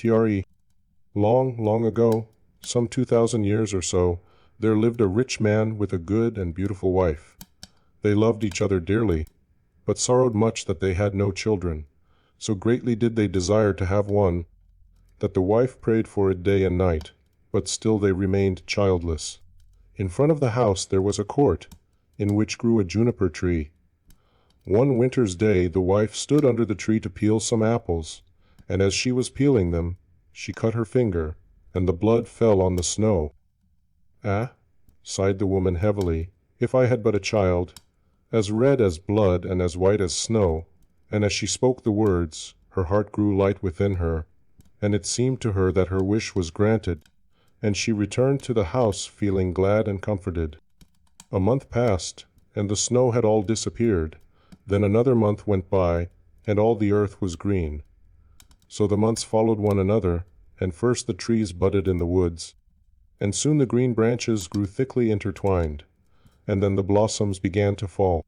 Tre. Long, long ago, some 2,000 years or so, there lived a rich man with a good and beautiful wife. They loved each other dearly, but sorrowed much that they had no children. So greatly did they desire to have one, that the wife prayed for it day and night, but still they remained childless. In front of the house there was a court, in which grew a juniper-tree. One winter's day the wife stood under the tree to peel some apples, and as she was peeling them, she cut her finger, and the blood fell on the snow. "Ah," sighed the woman heavily, "if I had but a child, as red as blood and as white as snow." And as she spoke the words, her heart grew light within her, and it seemed to her that her wish was granted, and she returned to the house feeling glad and comforted. A month passed, and the snow had all disappeared. Then another month went by, and all the earth was green. So the months followed one another, and first the trees budded in the woods, and soon the green branches grew thickly intertwined, and then the blossoms began to fall.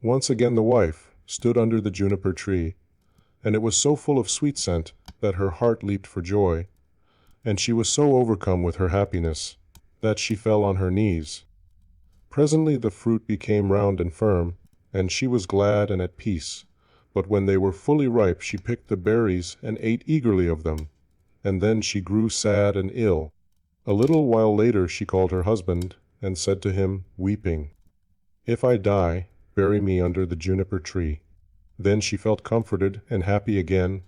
Once again the wife stood under the juniper-tree, and it was so full of sweet scent that her heart leaped for joy, and she was so overcome with her happiness that she fell on her knees. Presently the fruit became round and firm, and she was glad and at peace. But when they were fully ripe she picked the berries and ate eagerly of them, and then she grew sad and ill. A little while later she called her husband, and said to him, weeping, "If I die, bury me under the juniper-tree." Then she felt comforted and happy again,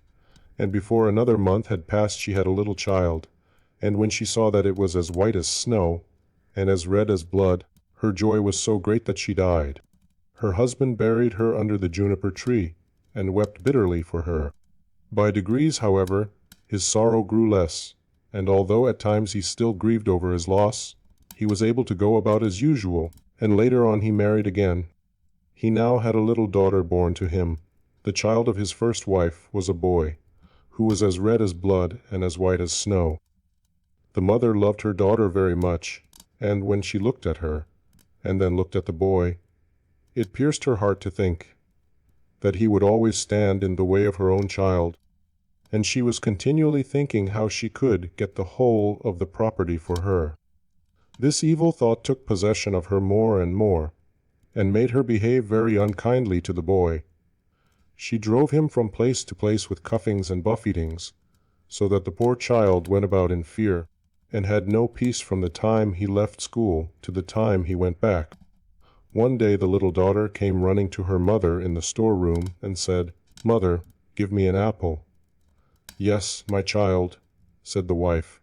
and before another month had passed she had a little child, and when she saw that it was as white as snow, and as red as blood, her joy was so great that she died. Her husband buried her under the juniper-tree, and wept bitterly for her. By degrees, however, his sorrow grew less, and although at times he still grieved over his loss, he was able to go about as usual, and later on he married again. He now had a little daughter born to him. The child of his first wife was a boy, who was as red as blood and as white as snow. The mother loved her daughter very much, and when she looked at her, and then looked at the boy, it pierced her heart to think that he would always stand in the way of her own child, and she was continually thinking how she could get the whole of the property for her. This evil thought took possession of her more and more, and made her behave very unkindly to the boy. She drove him from place to place with cuffings and buffetings, so that the poor child went about in fear, and had no peace from the time he left school to the time he went back. One day the little daughter came running to her mother in the storeroom and said, "Mother, give me an apple." "Yes, my child," said the wife,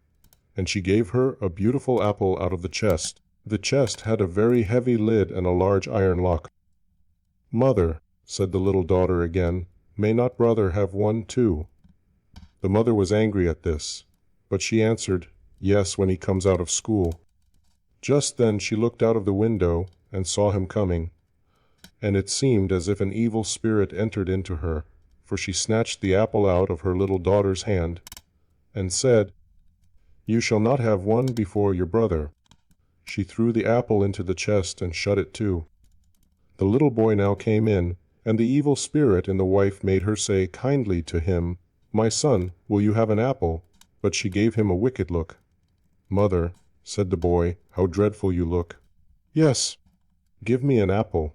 and she gave her a beautiful apple out of the chest. The chest had a very heavy lid and a large iron lock. "Mother," said the little daughter again, "may not brother have one too?" The mother was angry at this, but she answered, "Yes, when he comes out of school." Just then she looked out of the window and saw him coming, and it seemed as if an evil spirit entered into her, for she snatched the apple out of her little daughter's hand, and said, "You shall not have one before your brother." She threw the apple into the chest and shut it too. The little boy now came in, and the evil spirit in the wife made her say kindly to him, "My son, will you have an apple?" But she gave him a wicked look. "Mother," said the boy, "how dreadful you look." "Yes, give me an apple."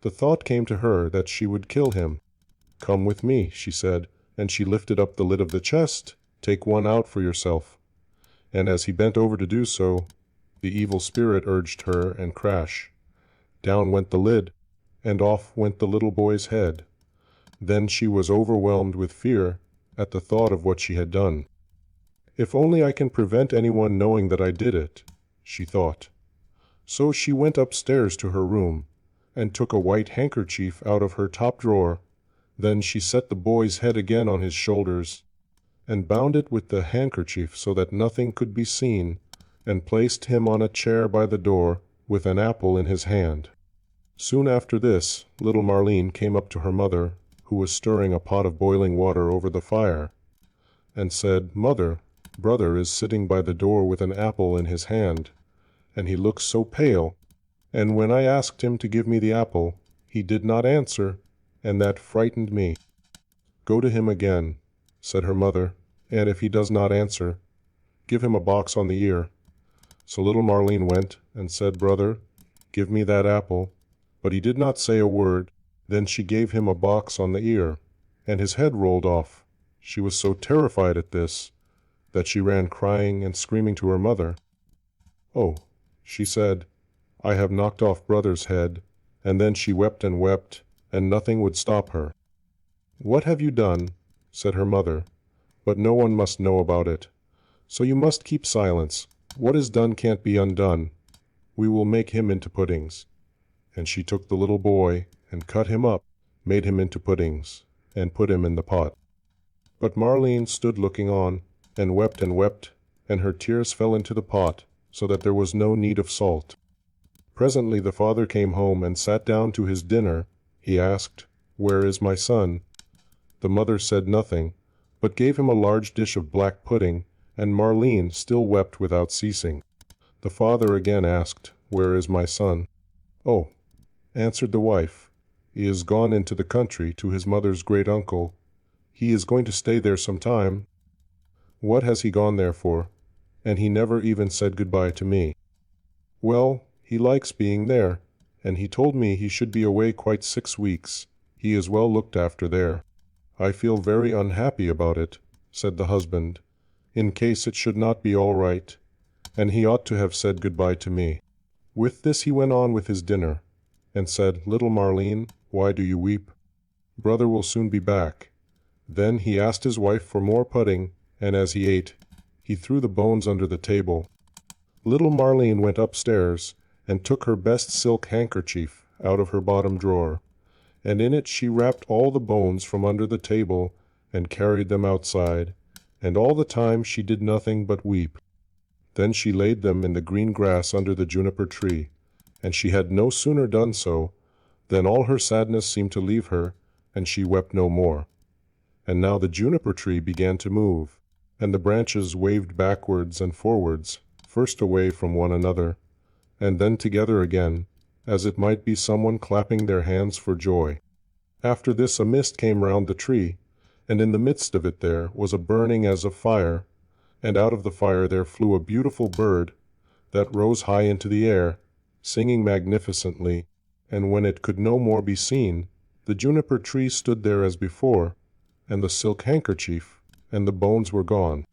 The thought came to her that she would kill him. "Come with me," she said, and she lifted up the lid of the chest. "Take one out for yourself." And as he bent over to do so, the evil spirit urged her, and crash! Down went the lid, and off went the little boy's head. Then she was overwhelmed with fear at the thought of what she had done. "If only I can prevent anyone knowing that I did it," she thought. So she went upstairs to her room, and took a white handkerchief out of her top drawer. Then she set the boy's head again on his shoulders, and bound it with the handkerchief so that nothing could be seen, and placed him on a chair by the door, with an apple in his hand. Soon after this, little Marleen came up to her mother, who was stirring a pot of boiling water over the fire, and said, "Mother, brother is sitting by the door with an apple in his hand, and he looks so pale, and when I asked him to give me the apple, he did not answer, and that frightened me." "Go to him again," said her mother, and if he does not answer, give him a box on the ear." So little Marleen went and said, "Brother, give me that apple." But he did not say a word. Then she gave him a box on the ear, and his head rolled off. She was so terrified at this that she ran crying and screaming to her mother. "Oh," she said, "I have knocked off brother's head." And then she wept, and nothing would stop her. "What have you done?" said her mother. "But no one must know about it. So you must keep silence. What is done can't be undone. We will make him into puddings." And she took the little boy and cut him up, made him into puddings, and put him in the pot. But Marleen stood looking on, and wept, and her tears fell into the pot, so that there was no need of salt. Presently the father came home and sat down to his dinner. He asked, "Where is my son?" The mother said nothing, but gave him a large dish of black pudding, and Marleen still wept without ceasing. The father again asked, "Where is my son?" "Oh," answered the wife, "he is gone into the country to his mother's great uncle. He is going to stay there some time." "What has he gone there for? And he never even said goodbye to me." "Well, he likes being there, and he told me he should be away quite 6 weeks. He is well looked after there." "I feel very unhappy about it," said the husband, "in case it should not be all right, and he ought to have said goodbye to me." With this he went on with his dinner, and said, "Little Marleen, why do you weep? Brother will soon be back." Then he asked his wife for more pudding, and as he ate, he threw the bones under the table. Little Marleen went upstairs, and took her best silk handkerchief out of her bottom drawer, and in it she wrapped all the bones from under the table, and carried them outside, and all the time she did nothing but weep. Then she laid them in the green grass under the juniper-tree, and she had no sooner done so, than all her sadness seemed to leave her, and she wept no more. And now the juniper-tree began to move, and the branches waved backwards and forwards, first away from one another, and then together again, as it might be someone clapping their hands for joy. After this a mist came round the tree, and in the midst of it there was a burning as of fire, and out of the fire there flew a beautiful bird, that rose high into the air, singing magnificently, and when it could no more be seen, the juniper-tree stood there as before, and the silk handkerchief, and the bones were gone.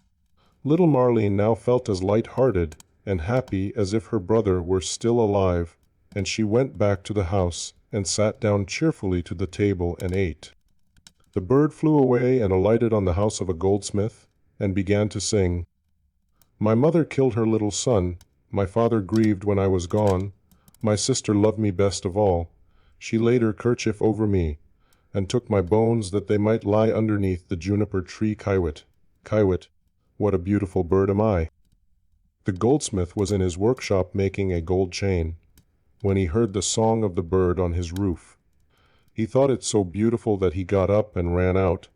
Little Marleen now felt as light-hearted and happy as if her brother were still alive, and she went back to the house, and sat down cheerfully to the table and ate. The bird flew away and alighted on the house of a goldsmith, and began to sing, "My mother killed her little son, my father grieved when I was gone, my sister loved me best of all, she laid her kerchief over me, and took my bones that they might lie underneath the juniper-tree kiwit. Kiwit, what a beautiful bird am I." The goldsmith was in his workshop making a gold chain, when he heard the song of the bird on his roof. He thought it so beautiful that he got up and ran out,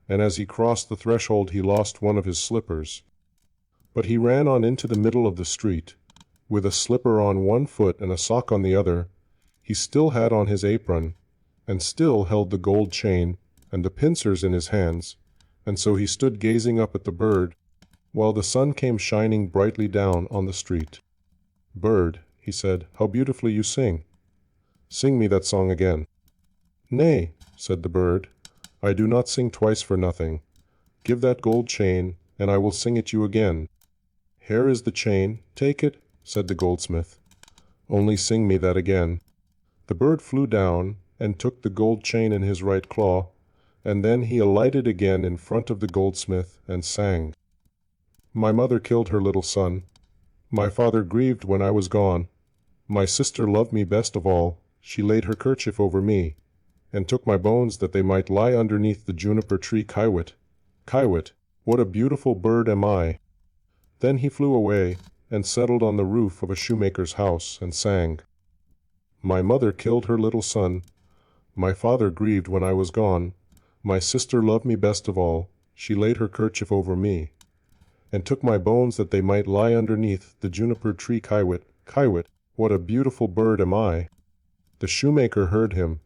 and as he crossed the threshold he lost one of his slippers. But he ran on into the middle of the street, with a slipper on one foot and a sock on the other. He still had on his apron, and still held the gold chain and the pincers in his hands, and so he stood gazing up at the bird, while the sun came shining brightly down on the street. "Bird," he said, "how beautifully you sing. Sing me that song again." "Nay," said the bird, "I do not sing twice for nothing. Give that gold chain, and I will sing it you again." "Here is the chain, take it," said the goldsmith. "Only sing me that again." The bird flew down, and took the gold chain in his right claw, and then he alighted again in front of the goldsmith, and sang, "My mother killed her little son. My father grieved when I was gone. My sister loved me best of all. She laid her kerchief over me, and took my bones that they might lie underneath the juniper-tree kiwit. Kiwit, what a beautiful bird am I." Then he flew away, and settled on the roof of a shoemaker's house, and sang, "My mother killed her little son. My father grieved when I was gone. My sister loved me best of all. She laid her kerchief over me, and took my bones that they might lie underneath the juniper-tree kiwit. Kiwit, what a beautiful bird am I." The shoemaker heard him,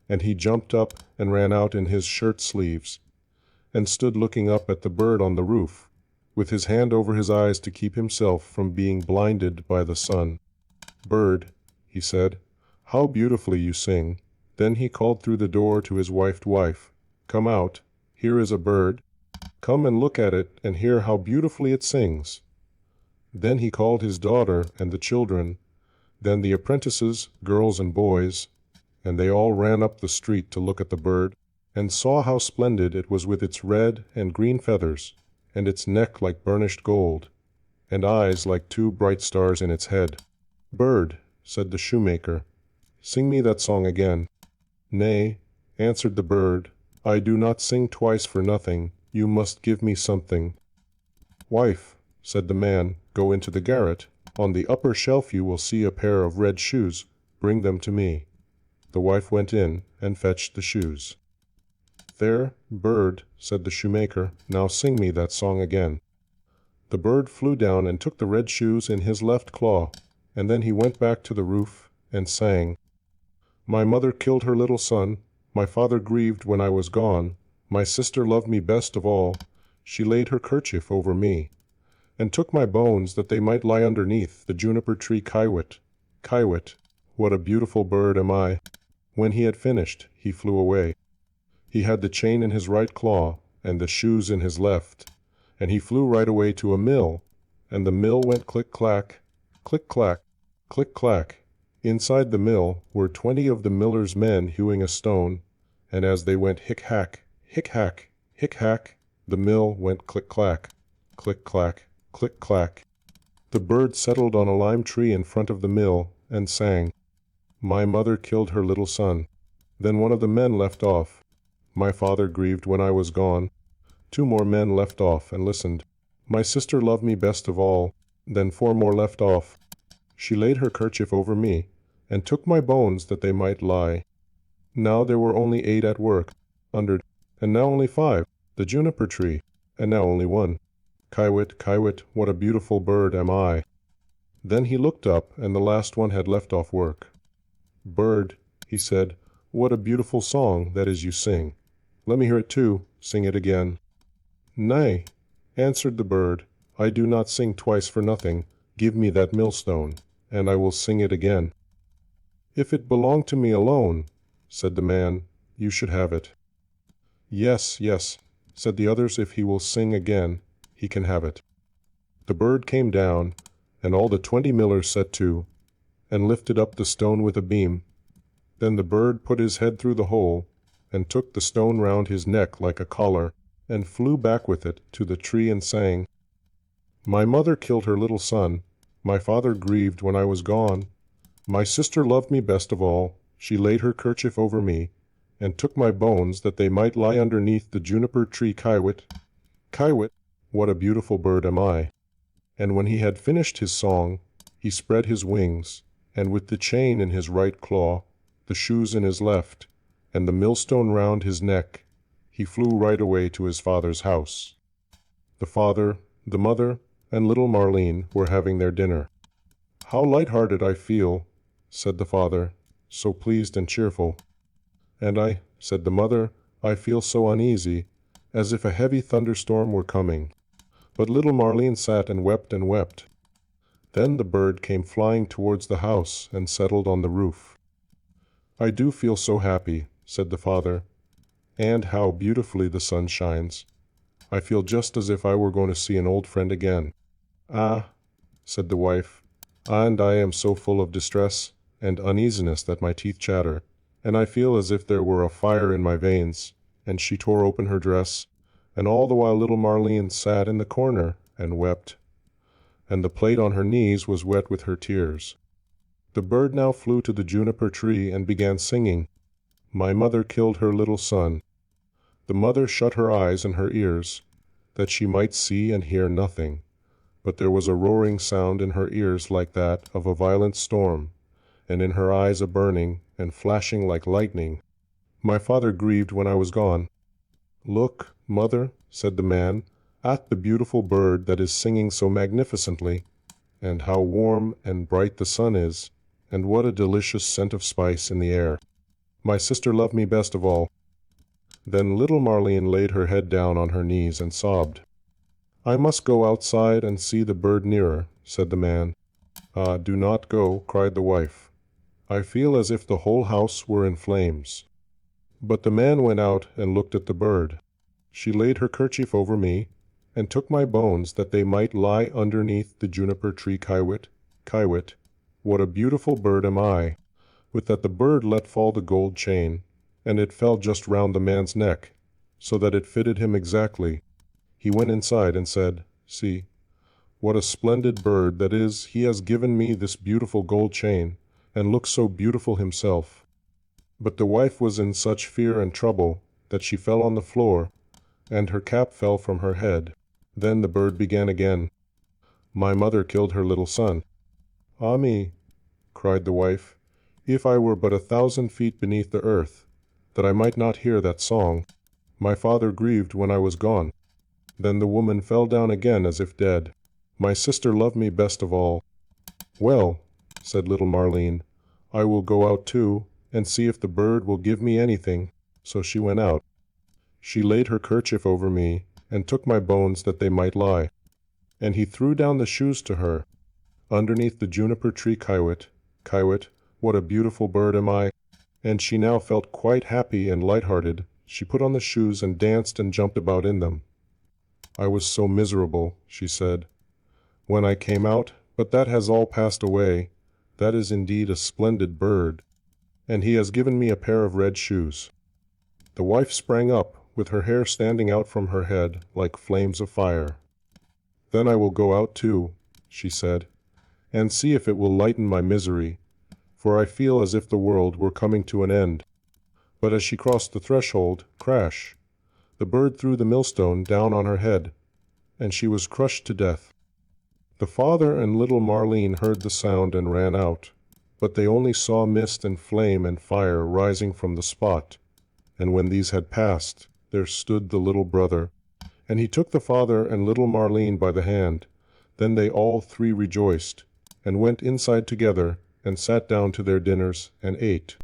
and he jumped up and ran out in his shirt sleeves, and stood looking up at the bird on the roof, with his hand over his eyes to keep himself from being blinded by the sun. "Bird," he said, "how beautifully you sing." Then he called through the door to his wife, "Come out, here is a bird. Come and look at it and hear how beautifully it sings." Then he called his daughter and the children, then the apprentices, girls and boys, and they all ran up the street to look at the bird, and saw how splendid it was with its red and green feathers, and its neck like burnished gold, and eyes like two bright stars in its head. "Bird," said the shoemaker, "sing me that song again." "Nay," answered the bird, "I do not sing twice for nothing. You must give me something." "Wife," said the man, "go into the garret. On the upper shelf you will see a pair of red shoes. Bring them to me." The wife went in and fetched the shoes. "There, bird," said the shoemaker, "now sing me that song again." The bird flew down and took the red shoes in his left claw, and then he went back to the roof and sang, "My mother killed her little son. My father grieved when I was gone. My sister loved me best of all. She laid her kerchief over me, and took my bones that they might lie underneath the juniper-tree kiwit. Kiwit, what a beautiful bird am I." When he had finished, he flew away. He had the chain in his right claw and the shoes in his left, and he flew right away to a mill, and the mill went click-clack, click-clack, click-clack. Inside the mill were 20 of the miller's men hewing a stone, and as they went hick-hack, hick-hack, hick-hack, the mill went click-clack, click-clack, click-clack. The bird settled on a lime tree in front of the mill and sang, "My mother killed her little son." Then one of the men left off, "My father grieved when I was gone." 2 more men left off and listened, "My sister loved me best of all." Then 4 more left off, "She laid her kerchief over me, and took my bones that they might lie." Now there were only 8 at work, and now only 5, the juniper-tree, and now only 1. "Kiwit, kiwit, what a beautiful bird am I." Then he looked up, and the last one had left off work. "Bird," he said, "what a beautiful song that is you sing. Let me hear it too. Sing it again." "Nay," answered the bird, "I do not sing twice for nothing. Give me that millstone, and I will sing it again." "If it belonged to me alone," said the man, "you should have it." "Yes, yes," said the others, "if he will sing again, he can have it." The bird came down, and all the 20 millers set to, and lifted up the stone with a beam. Then the bird put his head through the hole, and took the stone round his neck like a collar, and flew back with it to the tree and sang, "My mother killed her little son. My father grieved when I was gone. My sister loved me best of all. She laid her kerchief over me, and took my bones that they might lie underneath the juniper-tree kiwit. Kiwit, what a beautiful bird am I." And when he had finished his song, he spread his wings, and with the chain in his right claw, the shoes in his left, and the millstone round his neck, he flew right away to his father's house. The father, the mother, and little Marleen were having their dinner. "How light-hearted I feel," said the father, "so pleased and cheerful." "And I," said the mother, "I feel so uneasy, as if a heavy thunderstorm were coming." But little Marleen sat and wept and wept. Then the bird came flying towards the house and settled on the roof. "I do feel so happy," said the father, "and how beautifully the sun shines. I feel just as if I were going to see an old friend again." "Ah," said the wife, "and I am so full of distress and uneasiness that my teeth chatter, and I feel as if there were a fire in my veins." And she tore open her dress, and all the while little Marleen sat in the corner and wept, and the plate on her knees was wet with her tears. The bird now flew to the juniper-tree and began singing, "My mother killed her little son." The mother shut her eyes and her ears, that she might see and hear nothing, but there was a roaring sound in her ears like that of a violent storm, and in her eyes a burning and flashing like lightning. "My father grieved when I was gone." "Look, mother," said the man, "at the beautiful bird that is singing so magnificently, and how warm and bright the sun is, and what a delicious scent of spice in the air. My sister loved me best of all." Then little Marleen laid her head down on her knees and sobbed. "I must go outside and see the bird nearer," said the man. "Ah, do not go," cried the wife. "I feel as if the whole house were in flames." But the man went out and looked at the bird. She laid her kerchief over me, and took my bones that they might lie underneath the juniper-tree. Kiwit, Kiwit, what a beautiful bird am I! With that the bird let fall the gold chain, and it fell just round the man's neck, so that it fitted him exactly. He went inside and said, "See, what a splendid bird that is! He has given me this beautiful gold chain, and looks so beautiful himself." But the wife was in such fear and trouble that she fell on the floor, and her cap fell from her head. Then the bird began again. "My mother killed her little son." "Ah me!" cried the wife, "if I were but 1,000 feet beneath the earth, that I might not hear that song. My father grieved when I was gone." Then the woman fell down again as if dead. My sister loved me best of all. "Well," said little Marleen, "I will go out too, and see if the bird will give me anything." So she went out. She laid her kerchief over me, and took my bones that they might lie. And he threw down the shoes to her. Underneath the juniper-tree. Kiwit, Kiwit, what a beautiful bird am I! And she now felt quite happy and light-hearted. She put on the shoes and danced and jumped about in them. "I was so miserable," she said, "when I came out, but that has all passed away. That is indeed a splendid bird, and he has given me a pair of red shoes." The wife sprang up, with her hair standing out from her head like flames of fire. "Then I will go out too," she said, "and see if it will lighten my misery, for I feel as if the world were coming to an end." But as she crossed the threshold, crash! The bird threw the millstone down on her head, and she was crushed to death. The father and little Marleen heard the sound and ran out, but they only saw mist and flame and fire rising from the spot. And when these had passed, there stood the little brother, and he took the father and little Marleen by the hand. Then they all three rejoiced, and went inside together, and sat down to their dinners, and ate.